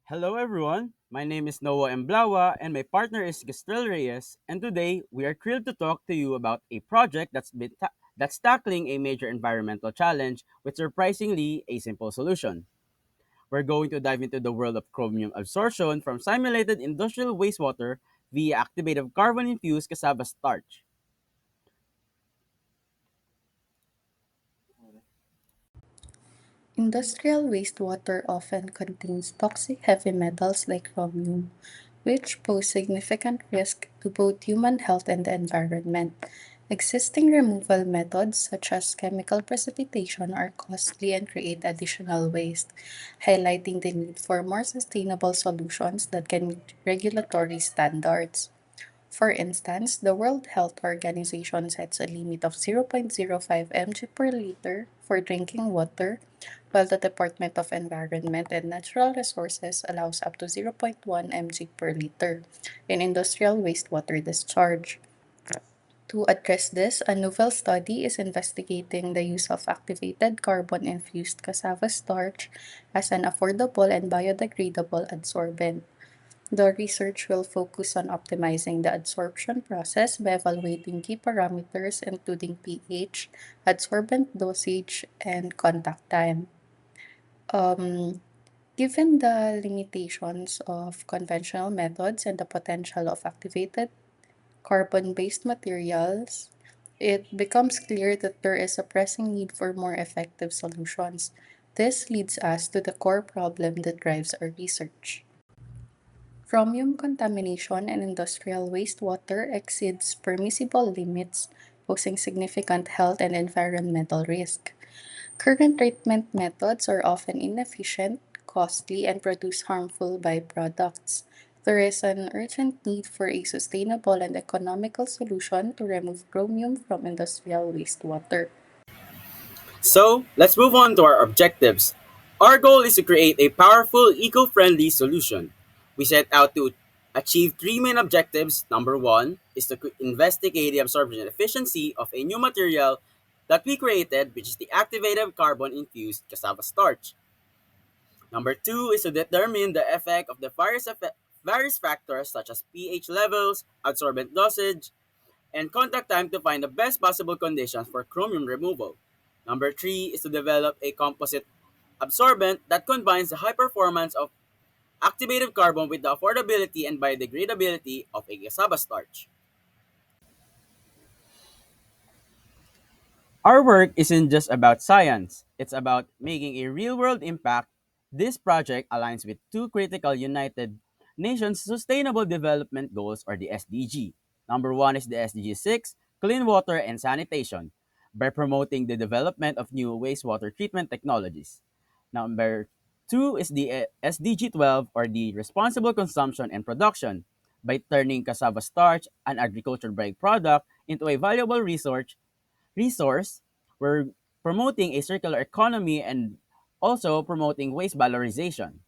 Hello everyone, my name is Noah Emblawa and my partner is Reyes, and today we are thrilled to talk to you about a project that's tackling a major environmental challenge with surprisingly a simple solution. We're going to dive into the world of chromium absorption from simulated industrial wastewater via activated carbon-infused cassava starch. Industrial wastewater often contains toxic heavy metals like chromium, which pose significant risk to both human health and the environment. Existing removal methods, such as chemical precipitation, are costly and create additional waste, highlighting the need for more sustainable solutions that can meet regulatory standards. For instance, the World Health Organization sets a limit of 0.05 mg per liter for drinking water, while the Department of Environment and Natural Resources allows up to zero point 0.1 mg per liter in industrial wastewater discharge. To address this, a novel study is investigating the use of activated carbon-infused cassava starch as an affordable and biodegradable adsorbent. The research will focus on optimizing the adsorption process by evaluating key parameters including pH, adsorbent dosage, and contact time. Um, Given the limitations of conventional methods and the potential of activated carbon based materials, it becomes clear that there is a pressing need for more effective solutions. This leads us to the core problem that drives our research. Chromium contamination in industrial wastewater exceeds permissible limits, posing significant health and environmental risk. Current treatment methods are often inefficient, costly, and produce harmful byproducts. There is an urgent need for a sustainable and economical solution to remove chromium from industrial wastewater. So, let's move on to our objectives. Our goal is to create a powerful, eco friendly solution. We set out to achieve three main objectives. Number one is to investigate the absorption efficiency of a new material that we created, which is the activated carbon infused cassava starch. Number two is to determine the effect of the various factors such as pH levels, adsorbent dosage, and contact time to find the best possible conditions for chromium removal. Number three is to develop a composite absorbent that combines the high performance of activated carbon with the affordability and biodegradability of a cassava starch. Our work isn't just about science, it's about making a real world impact. This project aligns with two critical United Nations Sustainable Development Goals, or the SDG. Number one is the SDG 6, clean water and sanitation, by promoting the development of new wastewater treatment technologies. Number two is the SDG 12, or the responsible consumption and production, by turning cassava starch, an agricultural byproduct, into a valuable resource. We're promoting a circular economy and also promoting waste valorization.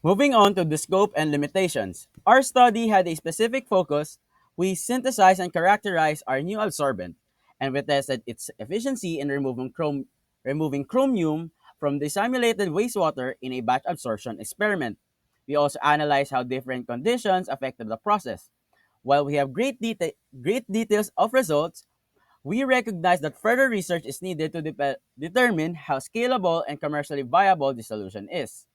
Moving on to the scope and limitations. Our study had a specific focus. We synthesized and characterized our new absorbent, and we tested its efficiency in removing chromium from the simulated wastewater in a batch absorption experiment. We also analyzed how different conditions affected the process. While we have great details of results, we recognize that further research is needed to determine how scalable and commercially viable the solution is.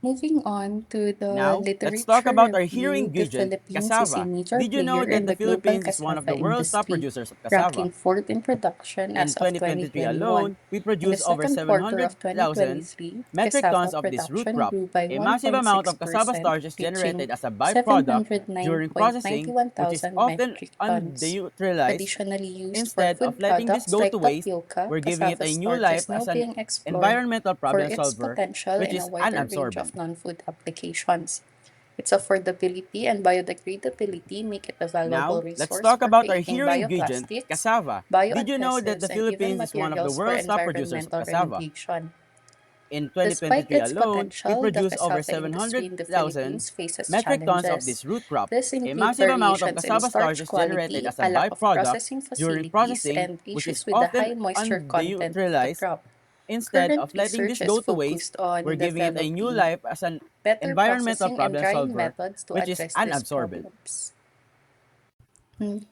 Moving on to the Now, let's talk literature about our hero review, the ingredient, Philippines is a cassava. major Did you know player that in the the global Philippines is one of cassava the world's top industry, producers of cassava? ranking fourth in production In as of 2023 2021. alone, we In the produced over second quarter of 700,000 2023, metric cassava tons of this root production crop. grew by A massive amount of cassava 1.6%, starch is reaching generated as a byproduct during processing, 709.91 which is thousand often metric tons. underutilized. Additionally, used for Instead of food letting this products go to like waste, tapioca, we're giving it cassava a new starch life is now as an being explored environmental for problem its solver, potential which in a is an wider range absorbent. of non-food applications. Its affordability and biodegradability make it a valuable Now, let's resource talk for about our creating hero ingredient, bioplastics, cassava. Did you know that the bioadhesives, and even Philippines is one of the materials for world's top producers of environmental cassava? remediation. In Despite 2023 its alone, we potential, the produced over cassava industry in the 700,000 Philippines faces metric tons of challenges. this root crop. This A include massive amount of variations in cassava starch starch is generated quality, as a a lack of byproduct processing during facilities, processing, and which is issues with the often high moisture content of the underutilized. crop. Instead Current of letting research this is go to waste, focused we're on giving it a new developing life as an better environmental processing and problem drying solver, methods to which is address an these absorbent. problems.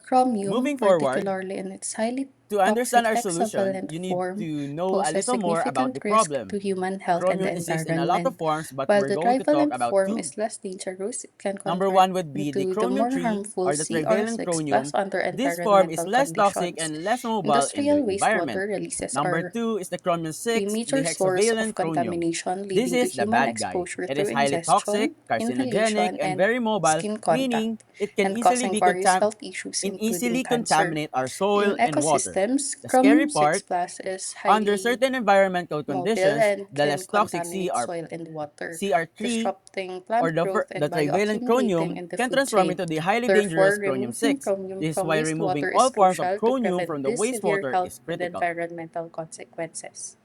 Chromium, Moving forward, particularly in its highly to understand toxic our solution, hexavalent you need form, to know a poses little more about significant the risk to problem. human health and the Chromium exists in a lot of environment. forms, but While we're the going to talk trivalent about form two. is less dangerous, it can Number convert one would be the into the chromium more 3 harmful or the trivalent CR6 plus chromium. under This form is environmental less toxic conditions. and less mobile in the Industrial environment. wastewater releases Number are two is the chromium a 6, the major source of hexavalent chromium. contamination, This leading to is the human bad guy. exposure It through is highly toxic, ingestion, carcinogenic, inhalation, and and very mobile, skin meaning contact, it can and easily causing be various health issues, including easily cancer. contaminate our soil In and water. ecosystems, The scary chromium 6 part, plus is under highly certain environmental mobile conditions, and the can less toxic contaminate soil and water, CR3 disrupting or plant growth the and trivalent bioaccumulating chromium in the can food transform chain. into the highly Therefore, dangerous chromium removing 6. chromium This is from why removing wastewater is all forms of crucial to chromium prevent from the these severe wastewater health is and critical. environmental consequences.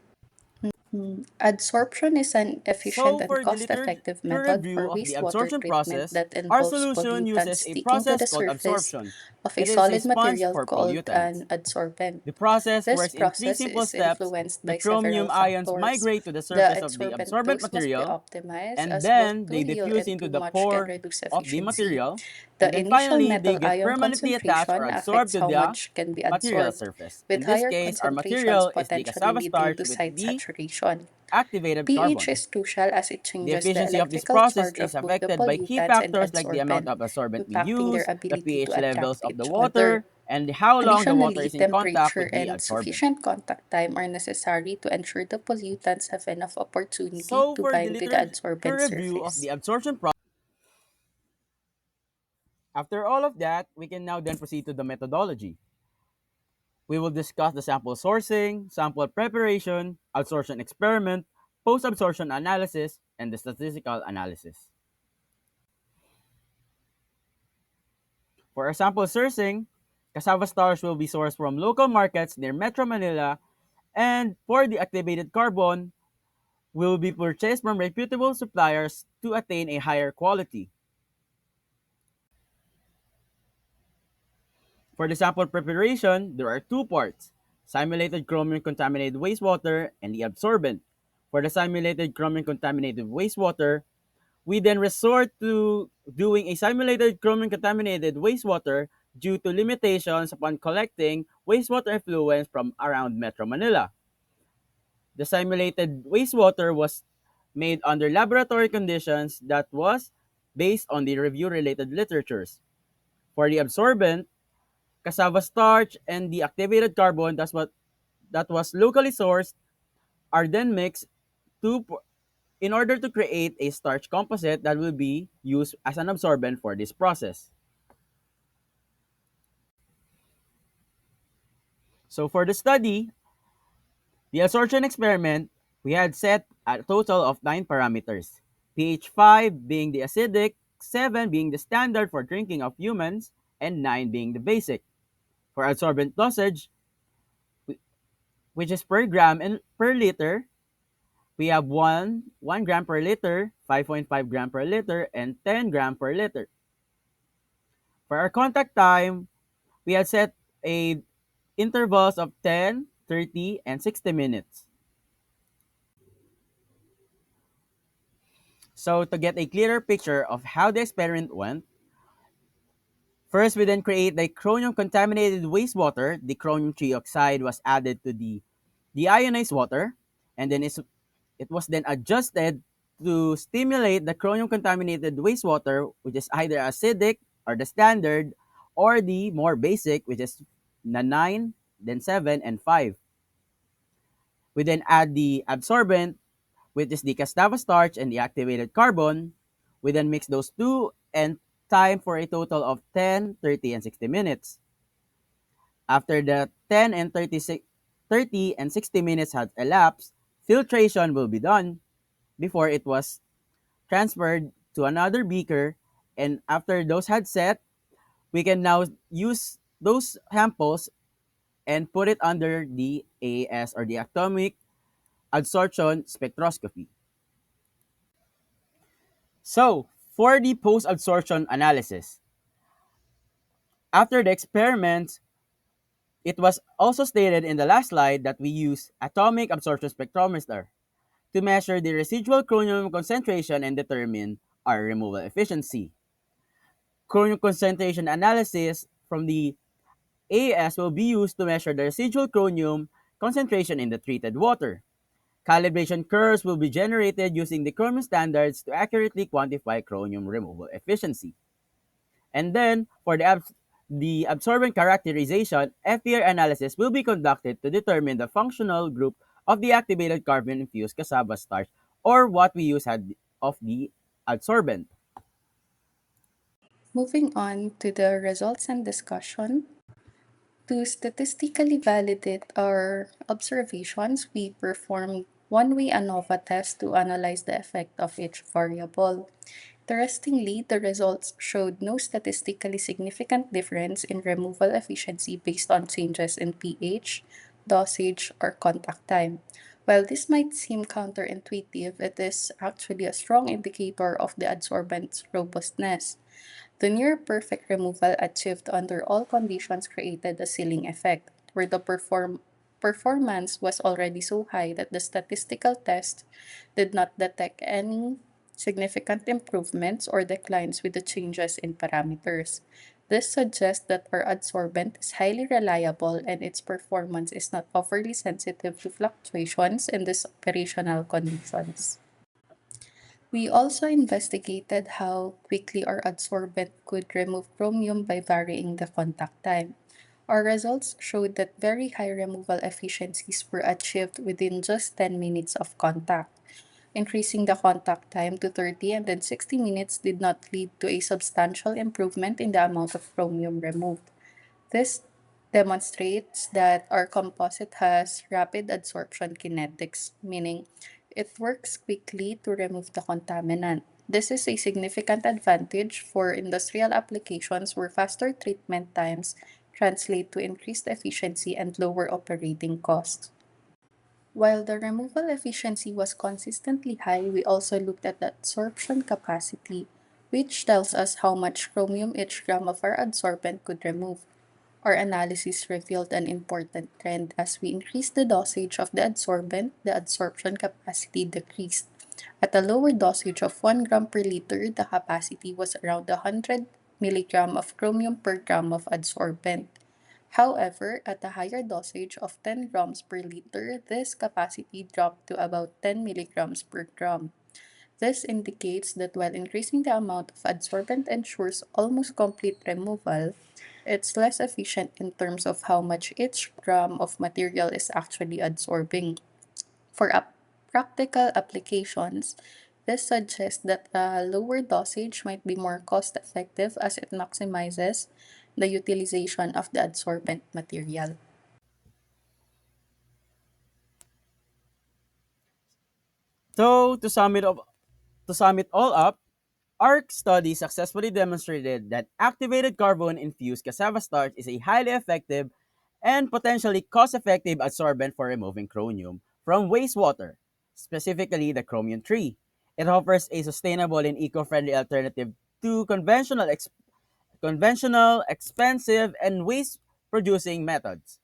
Adsorption is an efficient So, and for the cost-effective literature method review for of the wastewater absorption treatment process, that our involves solution pollutants uses a sticking to process the called surface absorption. of a It is a solid sponge material for called pollutants. an adsorbent. The process This works in three process simple is steps. influenced The by several chromium ions factors. migrate to the The surface of the adsorbent absorbent dose must be material, optimized and as both then too they little diffuse and into too the much can pore reduce of the efficiency. material, and The then initial finally they metal get ion permanently attached or concentration absorbed affects to how the much can be material adsorbed, surface. with In this higher case, our concentrations material is the potentially cassava leading starch to with site the saturation. activated pH carbon. is crucial as it The changes the efficiency of this electrical process charge is of both the affected by key pollutants and factors like the amount adsorbent, of absorbent we impacting their use, the ability to pH levels attract of the each other. water, and how long the water Additionally, is in contact temperature with the and absorbent. sufficient contact time are necessary to ensure the pollutants have enough opportunity So, to for the bind to the literature adsorbent review of the surface. absorption process, after all of that, we can now then proceed to the methodology. We will discuss the sample sourcing, sample preparation, absorption experiment, post absorption analysis, and the statistical analysis. For our sample sourcing, cassava starch will be sourced from local markets near Metro Manila, and for the activated carbon, will be purchased from reputable suppliers to attain a higher quality. For the sample preparation, there are two parts: simulated chromium contaminated wastewater and the absorbent. For the simulated chromium contaminated wastewater, we then resort to doing a simulated chromium contaminated wastewater due to limitations upon collecting wastewater effluents from around Metro Manila. The simulated wastewater was made under laboratory conditions that was based on the review related literatures. For the absorbent, cassava starch and the activated carbon that was locally sourced are then mixed to in order to create a starch composite that will be used as an absorbent for this process. So for the study, the absorption experiment, we had set a total of 9 parameters. pH 5 being the acidic, 7 being the standard for drinking of humans, and 9 being the basic. For absorbent dosage, which is per gram and per liter, we have 1 gram per liter, 5.5 gram per liter, and 10 gram per liter. For our contact time, we had set a intervals of 10, 30, and 60 minutes. So to get a clearer picture of how the experiment went, first we then create the chromium contaminated wastewater. The chromium trioxide was added to the deionized water, and then it was then adjusted to stimulate the chromium contaminated wastewater, which is either acidic or the standard, or the more basic, which is the 9, then 7, and 5. We then add the absorbent, which is the cassava starch and the activated carbon. We then mix those two and time for a total of 10, 30, and 60 minutes. After the 10 and 30 and 60 minutes had elapsed, filtration will be done before it was transferred to another beaker. And after those had set, we can now use those samples and put it under the AS or the atomic adsorption spectroscopy. So, for the post-adsorption analysis, after the experiment, it was also stated in the last slide that we use atomic absorption spectrometer to measure the residual chromium concentration and determine our removal efficiency. Chromium concentration analysis from the AES will be used to measure the residual chromium concentration in the treated water. Calibration curves will be generated using the chromium standards to accurately quantify chromium removal efficiency. And then, for the absorbent characterization, FPR analysis will be conducted to determine the functional group of the activated carbon-infused cassava starch, or what we use of the adsorbent. Moving on to the results and discussion. To statistically validate our observations, we performed one-way ANOVA test to analyze the effect of each variable. Interestingly, the results showed no statistically significant difference in removal efficiency based on changes in pH, dosage, or contact time. While this might seem counterintuitive, it is actually a strong indicator of the adsorbent's robustness. The near perfect removal achieved under all conditions created a ceiling effect, where the performance was already so high that the statistical test did not detect any significant improvements or declines with the changes in parameters. This suggests that our adsorbent is highly reliable and its performance is not overly sensitive to fluctuations in these operational conditions. We also investigated how quickly our adsorbent could remove chromium by varying the contact time. Our results showed that very high removal efficiencies were achieved within just 10 minutes of contact. Increasing the contact time to 30 and then 60 minutes did not lead to a substantial improvement in the amount of chromium removed. This demonstrates that our composite has rapid adsorption kinetics, meaning it works quickly to remove the contaminant. This is a significant advantage for industrial applications where faster treatment times translate to increased efficiency and lower operating costs. While the removal efficiency was consistently high, we also looked at the adsorption capacity, which tells us how much chromium each gram of our adsorbent could remove. Our analysis revealed an important trend. As we increased the dosage of the adsorbent, the adsorption capacity decreased. At a lower dosage of 1 gram per liter, the capacity was around 100 milligram of chromium per gram of adsorbent. However, at a higher dosage of 10 grams per liter, this capacity dropped to about 10 milligrams per gram. This indicates that while increasing the amount of adsorbent ensures almost complete removal, it's less efficient in terms of how much each gram of material is actually adsorbing. For practical applications, this suggests that a lower dosage might be more cost effective as it maximizes the utilization of the adsorbent material. So, to sum it all up, our study successfully demonstrated that activated carbon-infused cassava starch is a highly effective and potentially cost-effective adsorbent for removing chromium from wastewater, specifically the chromium tree. It offers a sustainable and eco-friendly alternative to conventional, expensive, and waste-producing methods.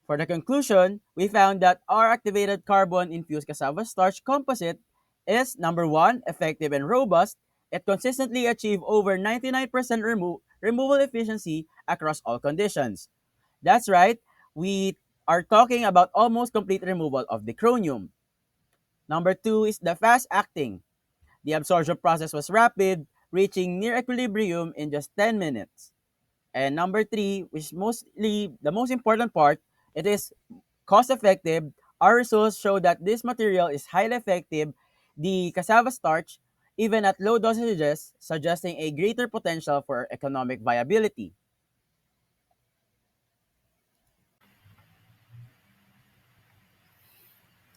For the conclusion, we found that our activated carbon-infused cassava starch composite is number one, effective and robust. It consistently achieves over 99% removal efficiency across all conditions. That's right, we are talking about almost complete removal of the chromium. Number two is the fast acting. The absorption process was rapid, reaching near equilibrium in just 10 minutes. And number three, which is mostly the most important part, it is cost effective. Our results show that this material is highly effective. The cassava starch, even at low dosages, suggesting a greater potential for economic viability.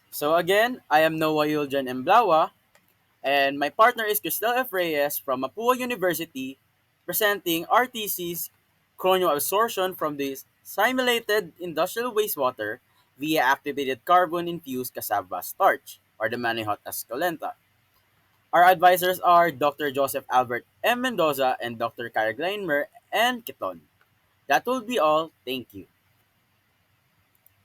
So again, I am Noah Yuljan Emblawa, and my partner is Cristel F. Reyes from Mapua University, presenting RTC's chrono absorption from the simulated industrial wastewater via activated carbon-infused cassava starch, or the Manihot esculenta. Our advisors are Dr. Joseph Albert M. Mendoza and Dr. Kara Gleinmer and Kiton. That will be all. Thank you.